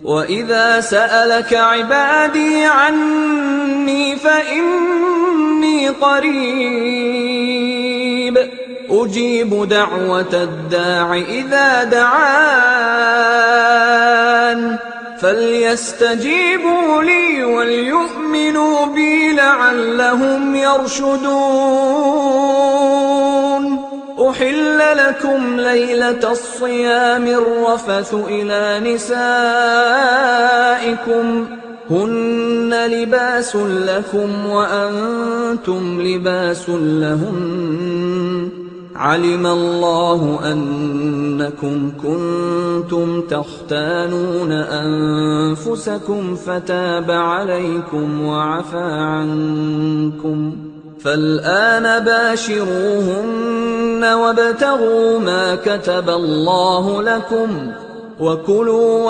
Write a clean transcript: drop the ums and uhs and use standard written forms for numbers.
وَإِذَا سَأَلَكَ عِبَادِي عَنِّي فَإِنِّي قَرِيبٌ أُجِيبُ دَعْوَةَ الدَّاعِ إِذَا دَعَانِ فَلْيَسْتَجِيبُوا لِي وَلْيُؤْمِنُوا بِي لَعَلَّهُمْ يَرْشُدُونَ. أُحِلَّ لَكُمْ لَيْلَةَ الصِّيَامِ الرَّفَثُ إِلَىٰ نِسَائِكُمْ هُنَّ لِبَاسٌ لَّكُمْ وَأَنتُمْ لِبَاسٌ لَّهُنَّ عَلِمَ اللَّهُ أَنَّكُمْ كُنتُمْ تَخْتَانُونَ أَنفُسَكُمْ فَتَابَ عَلَيْكُمْ وَعَفَا عَنكُمْ فَالْآنَ بَاشِرُوهُنَّ وَابْتَغُوا مَا كَتَبَ اللَّهُ لَكُمْ وَكُلُوا